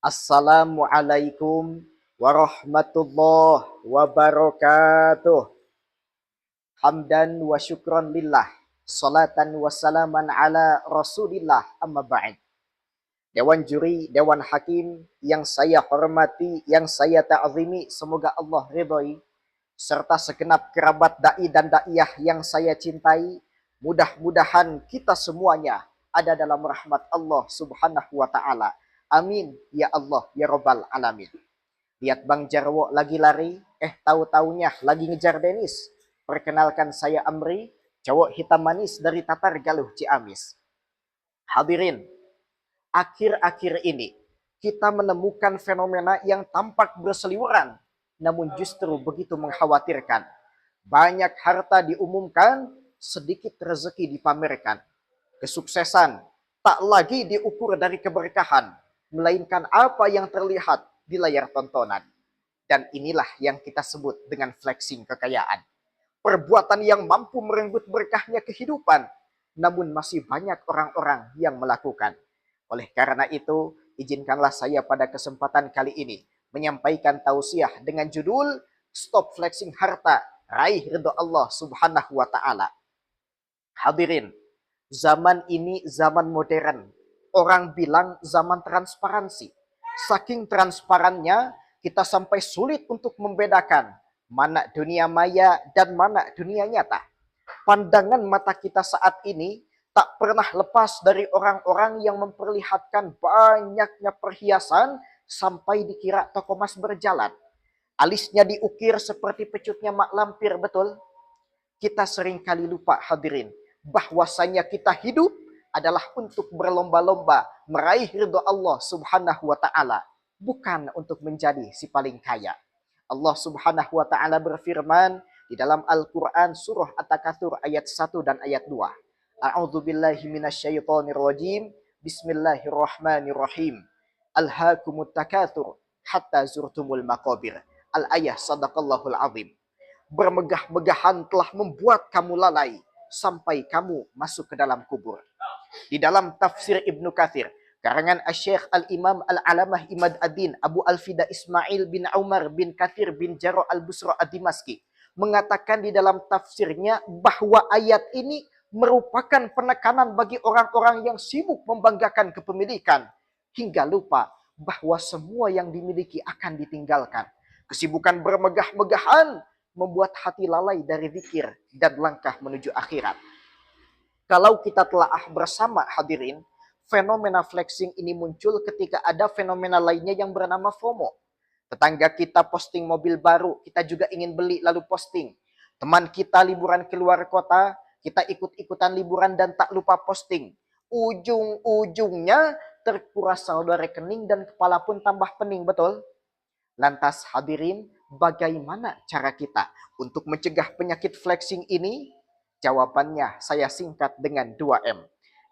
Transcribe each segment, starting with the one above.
Assalamualaikum warahmatullahi wabarakatuh. Hamdan wa syukran lillah. Salatan wa salaman ala rasulillah amma ba'd. Dewan juri, Dewan Hakim yang saya hormati, yang saya ta'zimi, semoga Allah ridhoi, serta segenap kerabat da'i dan da'iyah yang saya cintai, mudah-mudahan kita semuanya ada dalam rahmat Allah subhanahu wa ta'ala. Amin, ya Allah, ya Rabbal Alamin. Lihat Bang Jarwo lagi lari, tahu-taunya lagi ngejar Denis. Perkenalkan saya Amri, cowok hitam manis dari Tatar Galuh Ciamis. Hadirin, akhir-akhir ini kita menemukan fenomena yang tampak berseliweran, namun justru begitu mengkhawatirkan. Banyak harta diumumkan, sedikit rezeki dipamerkan. Kesuksesan tak lagi diukur dari keberkahan, melainkan apa yang terlihat di layar tontonan. Dan inilah yang kita sebut dengan flexing kekayaan. Perbuatan yang mampu merenggut berkahnya kehidupan, namun masih banyak orang-orang yang melakukan. Oleh karena itu, izinkanlah saya pada kesempatan kali ini menyampaikan tausiah dengan judul Stop Flexing Harta, Raih Ridho Allah Subhanahu wa Ta'ala. Hadirin, zaman ini zaman modern. Orang bilang zaman transparansi. Saking transparannya, kita sampai sulit untuk membedakan mana dunia maya dan mana dunia nyata. Pandangan mata kita saat ini tak pernah lepas dari orang-orang yang memperlihatkan banyaknya perhiasan sampai dikira toko emas berjalan. Alisnya diukir seperti pecutnya mak lampir, betul? Kita sering kali lupa hadirin, bahwasanya kita hidup adalah untuk berlomba-lomba meraih ridho Allah subhanahu wa ta'ala, bukan untuk menjadi si paling kaya. Allah subhanahu wa ta'ala berfirman di dalam Al-Quran surah At-Takatsur ayat 1 dan ayat 2. A'udzubillahi minasyaitonirrajim. Bismillahirrahmanirrahim. Alhaakumut takatsur hatta zurtumul maqabir. Al-ayah sadaqallahul azim. Bermegah-megahan telah membuat kamu lalai sampai kamu masuk ke dalam kubur. Di dalam tafsir Ibnu Katsir, karangan Asy-Syaikh Al-Imam Al-Alamah Imad Ad-Din Abu Al-Fida Ismail bin Umar bin Katsir bin Jarrah Al-Busra Ad-Dimaski mengatakan di dalam tafsirnya bahwa ayat ini merupakan penekanan bagi orang-orang yang sibuk membanggakan kepemilikan hingga lupa bahwa semua yang dimiliki akan ditinggalkan. Kesibukan bermegah-megahan membuat hati lalai dari zikir dan langkah menuju akhirat. Kalau kita telaah bersama hadirin, fenomena flexing ini muncul ketika ada fenomena lainnya yang bernama FOMO. Tetangga kita posting mobil baru, kita juga ingin beli lalu posting. Teman kita liburan keluar kota, kita ikut-ikutan liburan dan tak lupa posting. Ujung-ujungnya terkuras saldo rekening dan kepala pun tambah pening, betul? Lantas hadirin, bagaimana cara kita untuk mencegah penyakit flexing ini? Jawabannya saya singkat dengan 2M.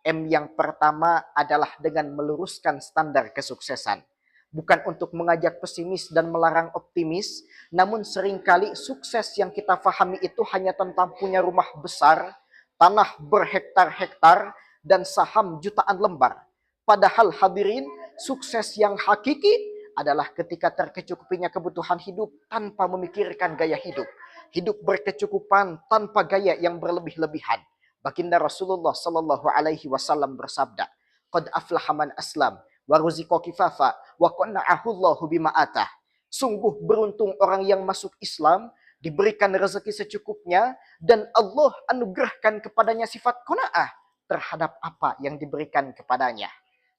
M yang pertama adalah dengan meluruskan standar kesuksesan. Bukan untuk mengajak pesimis dan melarang optimis, namun seringkali sukses yang kita pahami itu hanya tentang punya rumah besar, tanah berhektar-hektar, dan saham jutaan lembar. Padahal hadirin, sukses yang hakiki adalah ketika terkecukupinya kebutuhan hidup tanpa memikirkan gaya hidup. Hidup berkecukupan tanpa gaya yang berlebih-lebihan. Baginda Rasulullah Sallallahu Alaihi Wasallam bersabda, "Qad aflaha man aslam, wa ruziqa kifafa, wa qanna'ahu Allahu bima atah." Sungguh beruntung orang yang masuk Islam, diberikan rezeki secukupnya, dan Allah anugerahkan kepadanya sifat qanaah terhadap apa yang diberikan kepadanya.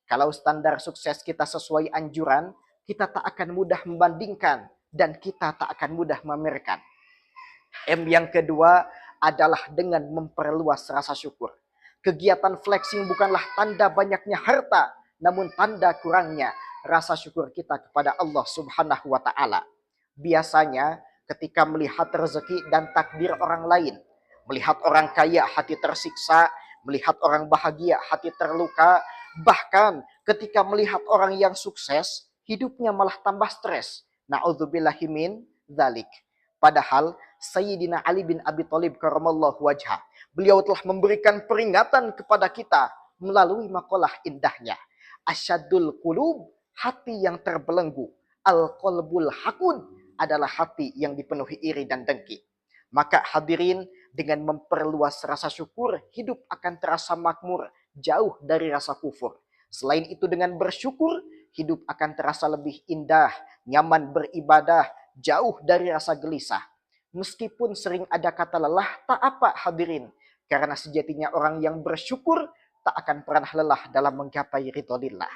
Kalau standar sukses kita sesuai anjuran, kita tak akan mudah membandingkan dan kita tak akan mudah memamerkan. M yang kedua adalah dengan memperluas rasa syukur. Kegiatan flexing bukanlah tanda banyaknya harta, namun tanda kurangnya rasa syukur kita kepada Allah Subhanahu wa Ta'ala. Biasanya ketika melihat rezeki dan takdir orang lain, melihat orang kaya hati tersiksa, melihat orang bahagia hati terluka, bahkan ketika melihat orang yang sukses, hidupnya malah tambah stres. Na'udzubillahi min dzalik. Padahal Sayyidina Ali bin Abi Thalib karamallahu wajhah, beliau telah memberikan peringatan kepada kita melalui makalah indahnya. Asyadul qulub hati yang terbelenggu. Al-qalbul hakud adalah hati yang dipenuhi iri dan dengki. Maka hadirin, dengan memperluas rasa syukur, hidup akan terasa makmur, jauh dari rasa kufur. Selain itu, dengan bersyukur, hidup akan terasa lebih indah, nyaman beribadah, jauh dari rasa gelisah. Meskipun sering ada kata lelah, tak apa hadirin. Karena sejatinya orang yang bersyukur tak akan pernah lelah dalam menggapai ridholillah.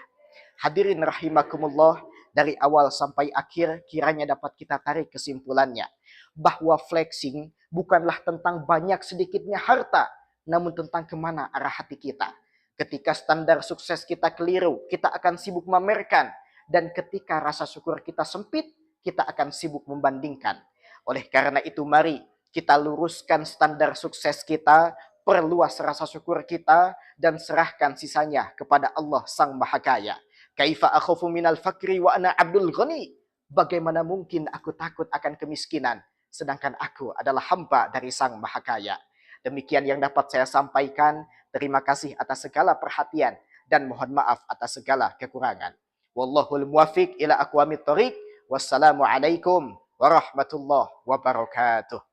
Hadirin rahimakumullah, dari awal sampai akhir kiranya dapat kita tarik kesimpulannya bahwa flexing bukanlah tentang banyak sedikitnya harta, namun tentang kemana arah hati kita. Ketika standar sukses kita keliru, kita akan sibuk memamerkan, dan ketika rasa syukur kita sempit, kita akan sibuk membandingkan. Oleh karena itu, mari kita luruskan standar sukses kita, perluas rasa syukur kita, dan serahkan sisanya kepada Allah Sang Maha Kaya. Kaifa akhafu minal fakri wa ana abdul ghani. Bagaimana mungkin aku takut akan kemiskinan, sedangkan aku adalah hamba dari Sang Maha Kaya. Demikian yang dapat saya sampaikan. Terima kasih atas segala perhatian dan mohon maaf atas segala kekurangan. Wallahul muwafiq ila aqwamit thoriq. Wassalamualaikum warahmatullahi wabarakatuh.